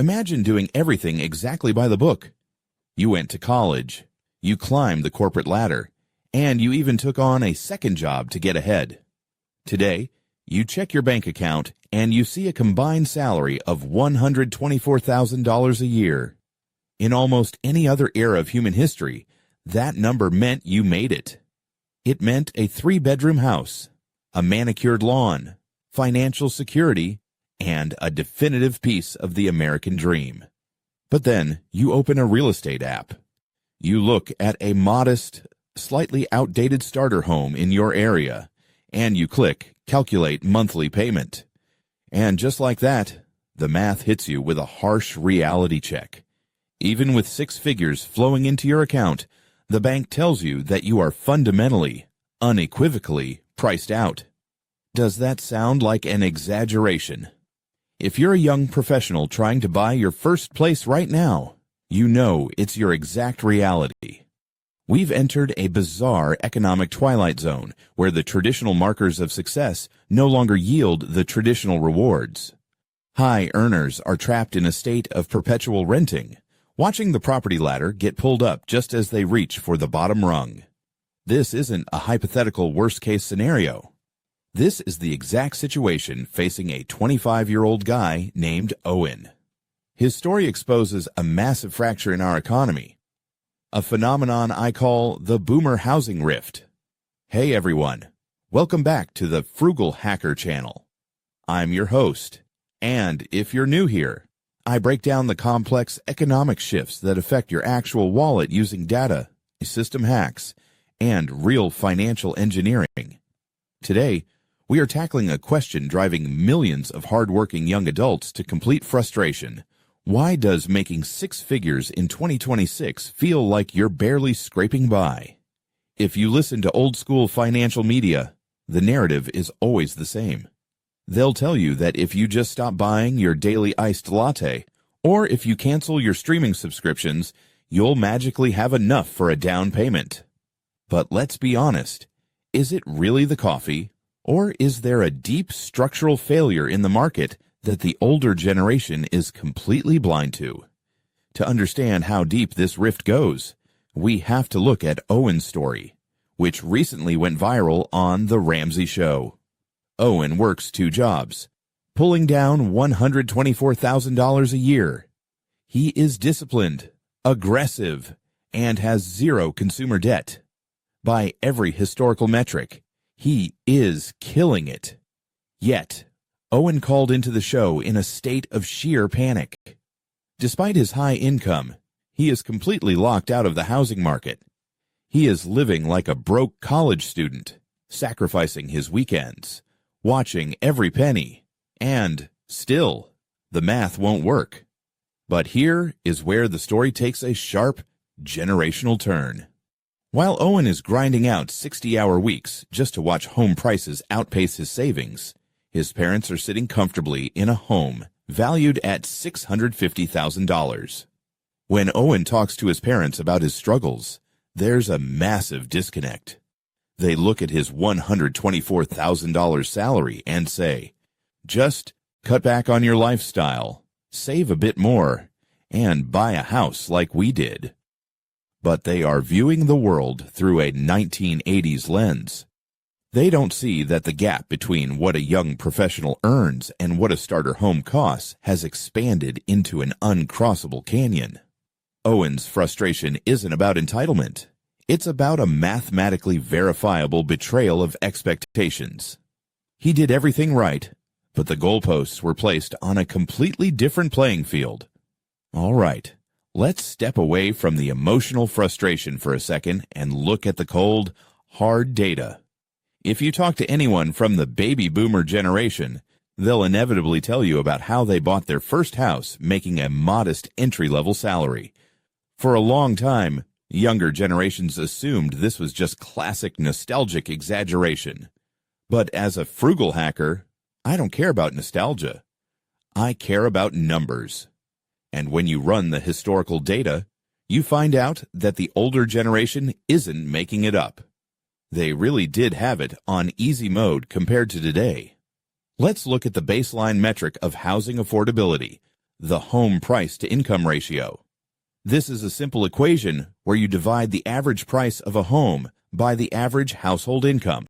Imagine doing everything exactly by the book. You went to college, you climbed the corporate ladder, and you even took on a second job to get ahead. Today, you check your bank account and you see a combined salary of $124,000 a year. In almost any other era of human history, that number meant you made it. It meant a 3-bedroom house, a manicured lawn, financial security, and a definitive piece of the American dream. But then you open a real estate app. You look at a modest, slightly outdated starter home in your area, and you click Calculate Monthly Payment. And just like that, the math hits you with a harsh reality check. Even with 6 figures flowing into your account, the bank tells you that you are fundamentally, unequivocally priced out. Does that sound like an exaggeration? If you're a young professional trying to buy your first place right now, you know it's your exact reality. We've entered a bizarre economic twilight zone where the traditional markers of success no longer yield the traditional rewards. High earners are trapped in a state of perpetual renting, watching the property ladder get pulled up just as they reach for the bottom rung. This isn't a hypothetical worst-case scenario. This is the exact situation facing a 25-year-old guy named Owen. His story exposes a massive fracture in our economy, a phenomenon I call the boomer housing rift. Hey everyone, welcome back to the Frugal Hacker channel. I'm your host, and if you're new here, I break down the complex economic shifts that affect your actual wallet using data, system hacks, and real financial engineering. Today, we are tackling a question driving millions of hardworking young adults to complete frustration. Why does making 6 figures in 2026 feel like you're barely scraping by? If you listen to old-school financial media, the narrative is always the same. They'll tell you that if you just stop buying your daily iced latte, or if you cancel your streaming subscriptions, you'll magically have enough for a down payment. But let's be honest, is it really the coffee, or is there a deep structural failure in the market that the older generation is completely blind to? To understand how deep this rift goes, we have to look at Owen's story, which recently went viral on The Ramsey Show. Owen works 2 jobs, pulling down $124,000 a year. He is disciplined, aggressive, and has 0 consumer debt. By every historical metric, he is killing it. Yet, Owen called into the show in a state of sheer panic. Despite his high income, he is completely locked out of the housing market. He is living like a broke college student, sacrificing his weekends, watching every penny, and still, the math won't work. But here is where the story takes a sharp, generational turn. While Owen is grinding out 60-hour weeks just to watch home prices outpace his savings, his parents are sitting comfortably in a home valued at $650,000. When Owen talks to his parents about his struggles, there's a massive disconnect. They look at his $124,000 salary and say, just cut back on your lifestyle, save a bit more, and buy a house like we did. But they are viewing the world through a 1980s lens. They don't see that the gap between what a young professional earns and what a starter home costs has expanded into an uncrossable canyon. Owen's frustration isn't about entitlement. It's about a mathematically verifiable betrayal of expectations. He did everything right, but the goalposts were placed on a completely different playing field. All right, let's step away from the emotional frustration for a second and look at the cold, hard data. If you talk to anyone from the baby boomer generation, they'll inevitably tell you about how they bought their first house making a modest entry-level salary. For a long time, younger generations assumed this was just classic nostalgic exaggeration. But as a frugal hacker, I don't care about nostalgia. I care about numbers. And when you run the historical data, you find out that the older generation isn't making it up. They really did have it on easy mode compared to today. Let's look at the baseline metric of housing affordability, the home price to income ratio. This is a simple equation where you divide the average price of a home by the average household income.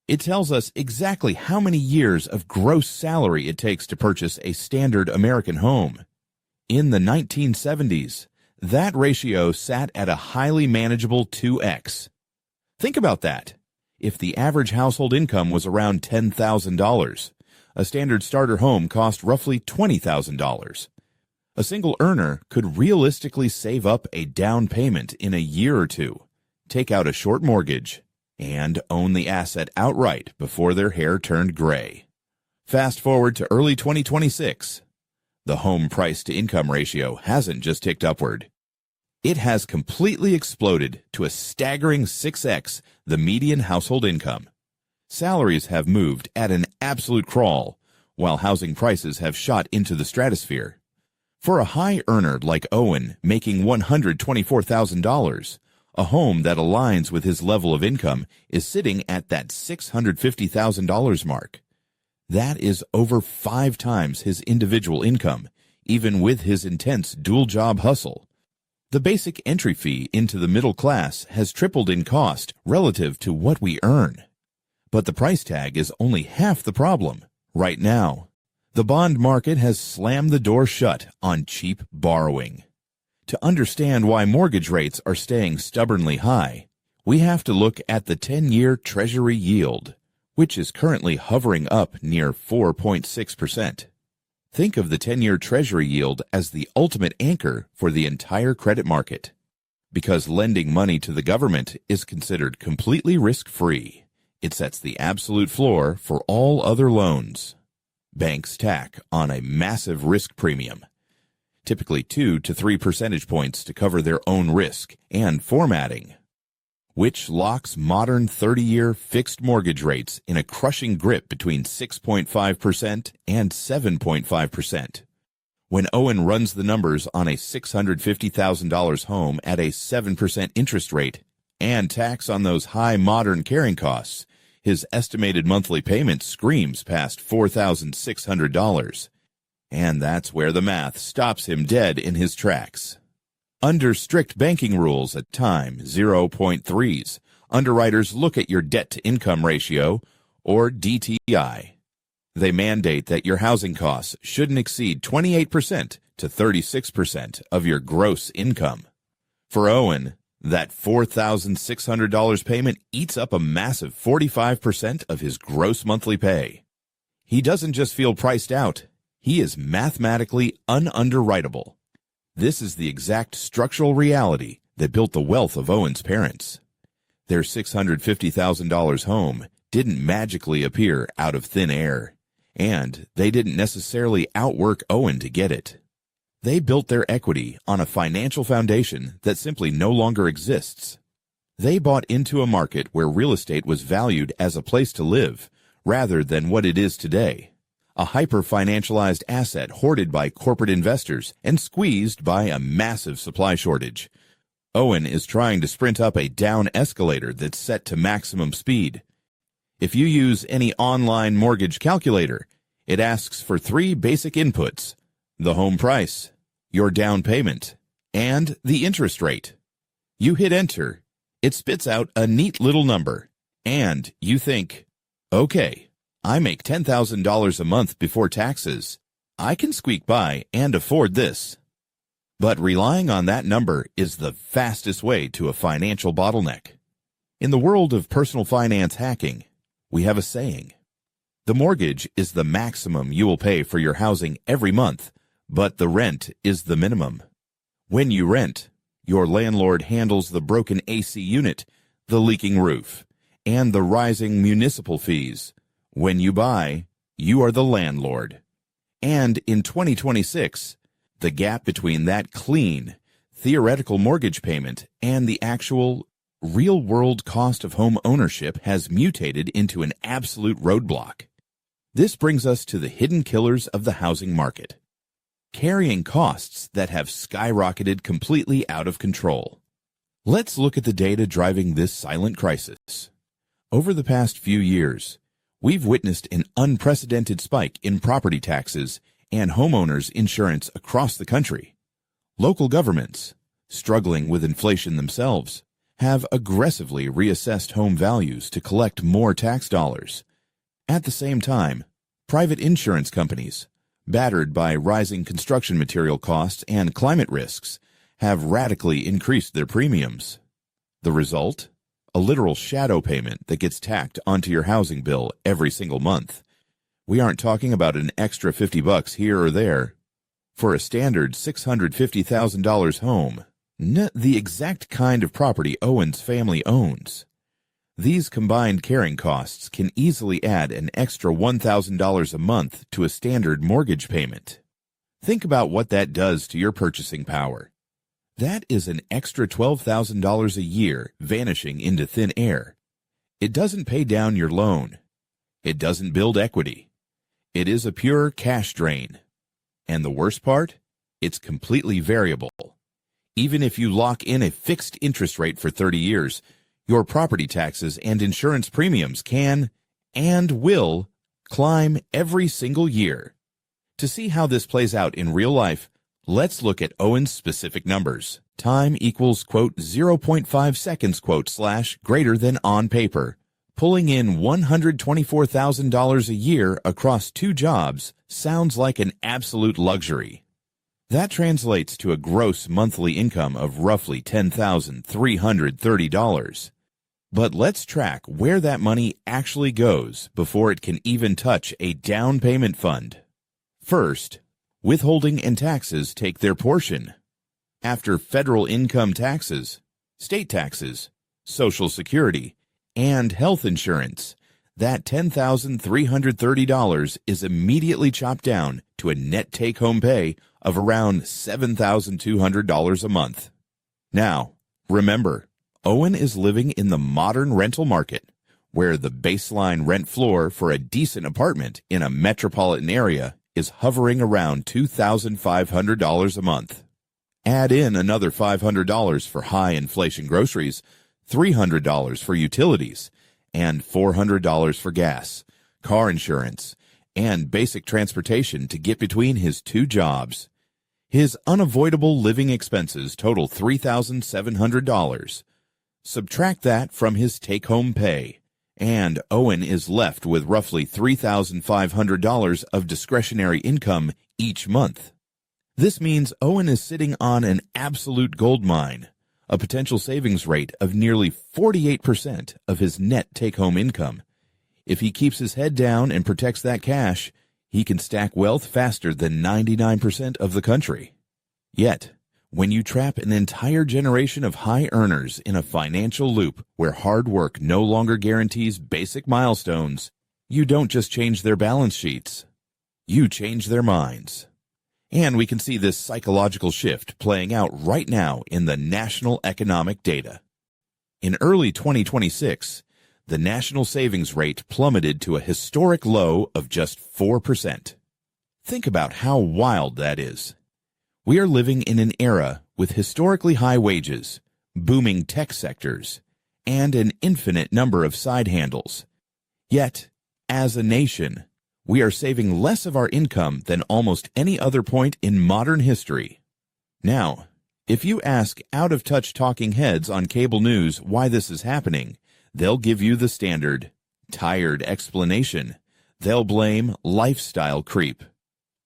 It tells us exactly how many years of gross salary it takes to purchase a standard American home. In the 1970s, that ratio sat at a highly manageable 2x. Think about that. If the average household income was around $10,000, a standard starter home cost roughly $20,000. A single earner could realistically save up a down payment in a year or two, take out a short mortgage, and own the asset outright before their hair turned gray. Fast forward to early 2026. The home price to income ratio hasn't just ticked upward. It has completely exploded to a staggering 6x the median household income. Salaries have moved at an absolute crawl, while housing prices have shot into the stratosphere. For a high earner like Owen making $124,000, a home that aligns with his level of income is sitting at that $650,000 mark. That is over 5 times his individual income, even with his intense dual-job hustle. The basic entry fee into the middle class has tripled in cost relative to what we earn. But the price tag is only half the problem right now. The bond market has slammed the door shut on cheap borrowing. To understand why mortgage rates are staying stubbornly high, we have to look at the 10-year Treasury yield, which is currently hovering up near 4.6%. Think of the 10-year Treasury yield as the ultimate anchor for the entire credit market, because lending money to the government is considered completely risk-free. It sets the absolute floor for all other loans. Banks tack on a massive risk premium, typically 2 to 3 percentage points to cover their own risk and formatting, which locks modern 30-year fixed mortgage rates in a crushing grip between 6.5% and 7.5%. When Owen runs the numbers on a $650,000 home at a 7% interest rate and tax on those high modern carrying costs, his estimated monthly payment screams past $4,600. And that's where the math stops him dead in his tracks. Under strict banking rules at time 0.3s, underwriters look at your debt-to-income ratio, or DTI. They mandate that your housing costs shouldn't exceed 28% to 36% of your gross income. For Owen, that $4,600 payment eats up a massive 45% of his gross monthly pay. He doesn't just feel priced out, he is mathematically ununderwritable. This is the exact structural reality that built the wealth of Owen's parents. Their $650,000 home didn't magically appear out of thin air, and they didn't necessarily outwork Owen to get it. They built their equity on a financial foundation that simply no longer exists. They bought into a market where real estate was valued as a place to live rather than what it is today. A hyper-financialized asset hoarded by corporate investors and squeezed by a massive supply shortage. Owen is trying to sprint up a down escalator that's set to maximum speed. If you use any online mortgage calculator, it asks for 3 basic inputs: the home price, your down payment, and the interest rate. You hit enter, it spits out a neat little number, and you think, okay, I make $10,000 a month before taxes. I can squeak by and afford this. But relying on that number is the fastest way to a financial bottleneck. In the world of personal finance hacking, we have a saying: the mortgage is the maximum you will pay for your housing every month, but the rent is the minimum. When you rent, your landlord handles the broken AC unit, the leaking roof, and the rising municipal fees. When you buy, you are the landlord. And in 2026, the gap between that clean, theoretical mortgage payment and the actual, real-world cost of home ownership has mutated into an absolute roadblock. This brings us to the hidden killers of the housing market: carrying costs that have skyrocketed completely out of control. Let's look at the data driving this silent crisis. Over the past few years, we've witnessed an unprecedented spike in property taxes and homeowners insurance across the country. Local governments, struggling with inflation themselves, have aggressively reassessed home values to collect more tax dollars. At the same time, private insurance companies, battered by rising construction material costs and climate risks, have radically increased their premiums. The result? A literal shadow payment that gets tacked onto your housing bill every single month. We aren't talking about an extra $50 here or there. For a standard $650,000 home, not the exact kind of property Owen's family owns. These combined carrying costs can easily add an extra $1,000 a month to a standard mortgage payment. Think about what that does to your purchasing power. That is an extra $12,000 a year vanishing into thin air. It doesn't pay down your loan. It doesn't build equity. It is a pure cash drain. And the worst part? It's completely variable. Even if you lock in a fixed interest rate for 30 years, your property taxes and insurance premiums can and will climb every single year. To see how this plays out in real life, let's look at Owen's specific numbers. Time equals, quote, 0.5 seconds, quote, / greater than on paper. Pulling in $124,000 a year across 2 jobs sounds like an absolute luxury. That translates to a gross monthly income of roughly $10,330. But let's track where that money actually goes before it can even touch a down payment fund. First, withholding and taxes take their portion. After federal income taxes, state taxes, Social Security, and health insurance, that $10,330 is immediately chopped down to a net take-home pay of around $7,200 a month. Now, remember, Owen is living in the modern rental market, where the baseline rent floor for a decent apartment in a metropolitan area is hovering around $2,500 a month. Add in another $500 for high inflation groceries, $300 for utilities, and $400 for gas, car insurance, and basic transportation to get between his 2 jobs. His unavoidable living expenses total $3,700. Subtract that from his take-home pay, and Owen is left with roughly $3,500 of discretionary income each month. This means Owen is sitting on an absolute gold mine, a potential savings rate of nearly 48% of his net take-home income. If he keeps his head down and protects that cash, he can stack wealth faster than 99% of the country. Yet, when you trap an entire generation of high earners in a financial loop where hard work no longer guarantees basic milestones, you don't just change their balance sheets. You change their minds. And we can see this psychological shift playing out right now in the national economic data. In early 2026, the national savings rate plummeted to a historic low of just 4%. Think about how wild that is. We are living in an era with historically high wages, booming tech sectors, and an infinite number of side handles. Yet, as a nation, we are saving less of our income than almost any other point in modern history. Now, if you ask out-of-touch talking heads on cable news why this is happening, they'll give you the standard, tired explanation. They'll blame lifestyle creep.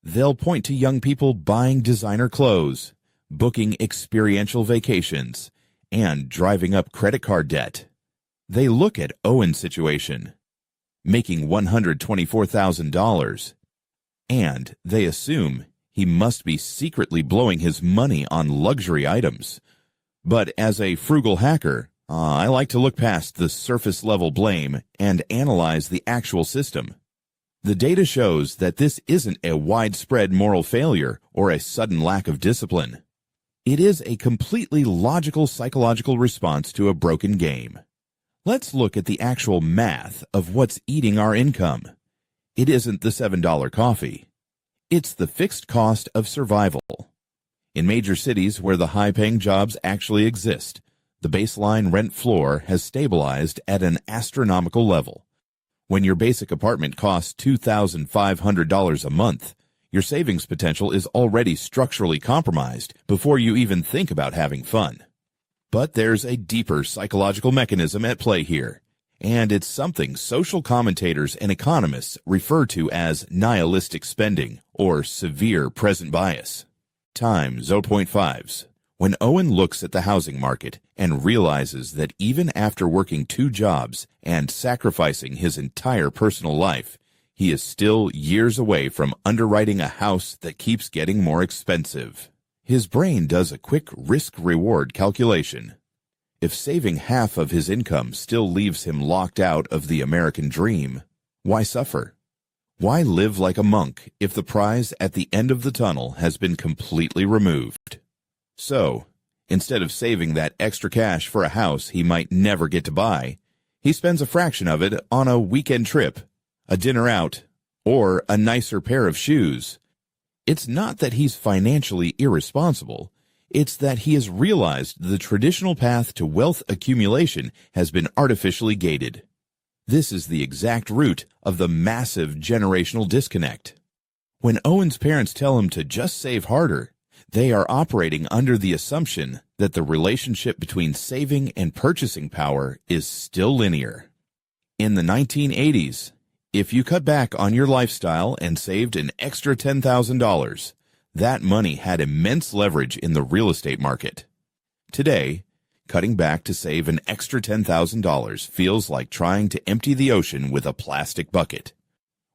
They'll point to young people buying designer clothes, booking experiential vacations, and driving up credit card debt. They look at Owen's situation, making $124,000, and they assume he must be secretly blowing his money on luxury items. But as a frugal hacker, I like to look past the surface-level blame and analyze the actual system. The data shows that this isn't a widespread moral failure or a sudden lack of discipline. It is a completely logical psychological response to a broken game. Let's look at the actual math of what's eating our income. It isn't the $7 coffee. It's the fixed cost of survival. In major cities where the high-paying jobs actually exist, the baseline rent floor has stabilized at an astronomical level. When your basic apartment costs $2,500 a month, your savings potential is already structurally compromised before you even think about having fun. But there's a deeper psychological mechanism at play here, and it's something social commentators and economists refer to as nihilistic spending or severe present bias. Time 0.5s. When Owen looks at the housing market and realizes that even after working 2 jobs and sacrificing his entire personal life, he is still years away from underwriting a house that keeps getting more expensive. His brain does a quick risk-reward calculation. If saving half of his income still leaves him locked out of the American dream, why suffer? Why live like a monk if the prize at the end of the tunnel has been completely removed? So, instead of saving that extra cash for a house he might never get to buy, he spends a fraction of it on a weekend trip, a dinner out, or a nicer pair of shoes. It's not that he's financially irresponsible. It's that he has realized the traditional path to wealth accumulation has been artificially gated. This is the exact root of the massive generational disconnect. When Owen's parents tell him to just save harder, they are operating under the assumption that the relationship between saving and purchasing power is still linear. In the 1980s, if you cut back on your lifestyle and saved an extra $10,000, that money had immense leverage in the real estate market. Today, cutting back to save an extra $10,000 feels like trying to empty the ocean with a plastic bucket.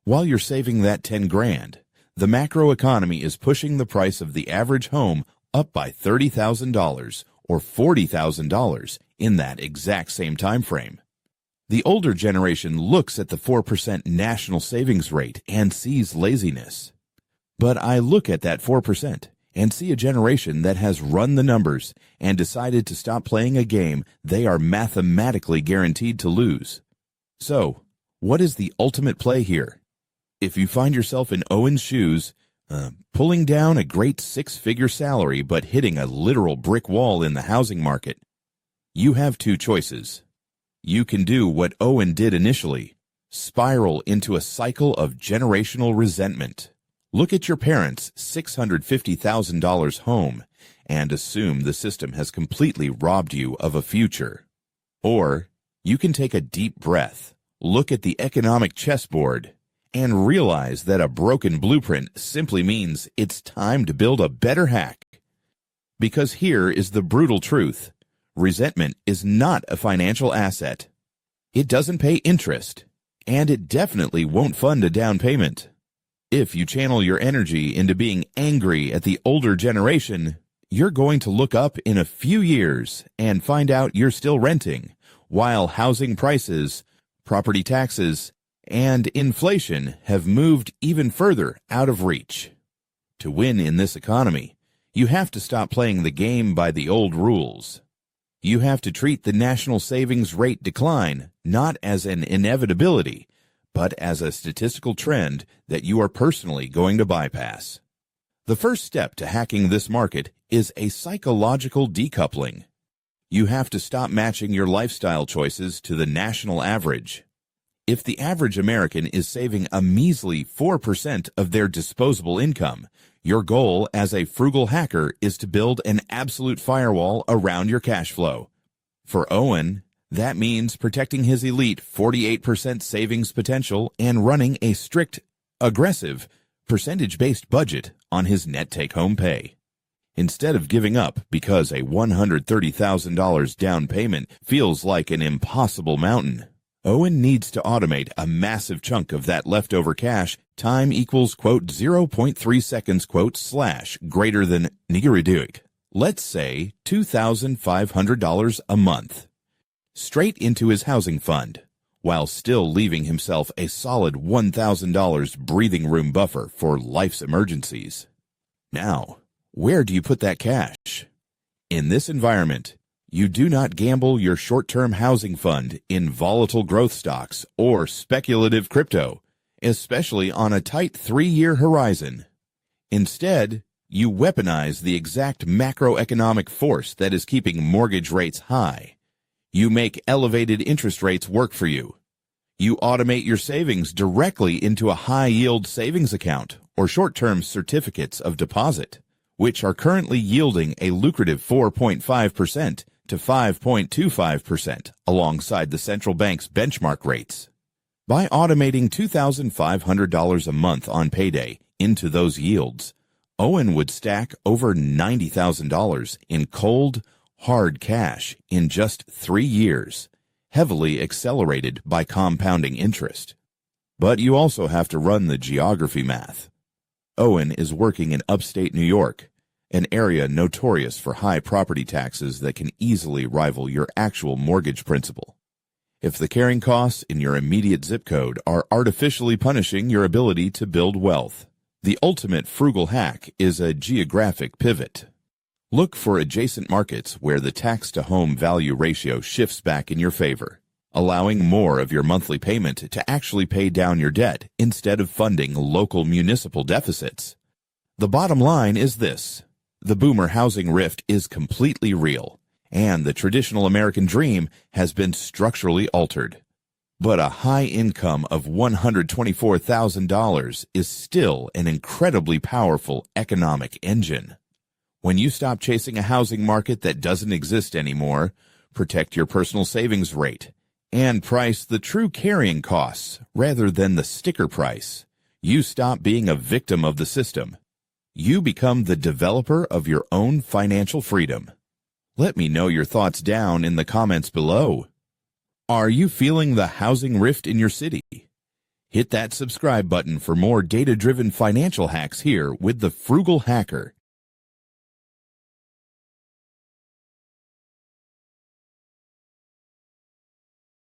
While you're saving that 10 grand, the macroeconomy is pushing the price of the average home up by $30,000 or $40,000 in that exact same time frame. The older generation looks at the 4% national savings rate and sees laziness. But I look at that 4% and see a generation that has run the numbers and decided to stop playing a game they are mathematically guaranteed to lose. So, what is the ultimate play here? If you find yourself in Owen's shoes, pulling down a great 6-figure salary but hitting a literal brick wall in the housing market, you have 2 choices. You can do what Owen did initially, spiral into a cycle of generational resentment. Look at your parents' $650,000 home and assume the system has completely robbed you of a future. Or you can take a deep breath, look at the economic chessboard, and realize that a broken blueprint simply means it's time to build a better hack. Because here is the brutal truth. Resentment is not a financial asset. It doesn't pay interest, and it definitely won't fund a down payment. If you channel your energy into being angry at the older generation, you're going to look up in a few years and find out you're still renting, while housing prices, property taxes, and inflation have moved even further out of reach. To win in this economy, you have to stop playing the game by the old rules. You have to treat the national savings rate decline not as an inevitability, but as a statistical trend that you are personally going to bypass. The first step to hacking this market is a psychological decoupling. You have to stop matching your lifestyle choices to the national average. If the average American is saving a measly 4% of their disposable income, your goal as a frugal hacker is to build an absolute firewall around your cash flow. For Owen, that means protecting his elite 48% savings potential and running a strict, aggressive, percentage-based budget on his net take-home pay. Instead of giving up because a $130,000 down payment feels like an impossible mountain, Owen needs to automate a massive chunk of that leftover cash. Time equals, quote, 0.3 seconds, quote, / greater than Nihilistic. Let's say $2,500 a month. Straight into his housing fund, while still leaving himself a solid $1,000 breathing room buffer for life's emergencies. Now, where do you put that cash? In this environment, you do not gamble your short-term housing fund in volatile growth stocks or speculative crypto, especially on a tight 3-year horizon. Instead, you weaponize the exact macroeconomic force that is keeping mortgage rates high. You make elevated interest rates work for you. You automate your savings directly into a high-yield savings account or short-term certificates of deposit, which are currently yielding a lucrative 4.5% to 5.25% alongside the central bank's benchmark rates. By automating $2,500 a month on payday into those yields, Owen would stack over $90,000 in cold, hard cash in just 3 years, heavily accelerated by compounding interest. But you also have to run the geography math. Owen is working in upstate New York, an area notorious for high property taxes that can easily rival your actual mortgage principal. If the carrying costs in your immediate zip code are artificially punishing your ability to build wealth, the ultimate frugal hack is a geographic pivot. Look for adjacent markets where the tax-to-home value ratio shifts back in your favor, allowing more of your monthly payment to actually pay down your debt instead of funding local municipal deficits. The bottom line is this: the boomer housing rift is completely real, and the traditional American dream has been structurally altered. But a high income of $124,000 is still an incredibly powerful economic engine. When you stop chasing a housing market that doesn't exist anymore, protect your personal savings rate, and price the true carrying costs rather than the sticker price, you stop being a victim of the system. You become the developer of your own financial freedom. Let me know your thoughts down in the comments below. Are you feeling the housing rift in your city? Hit that subscribe button for more data-driven financial hacks here with the Frugal Hacker.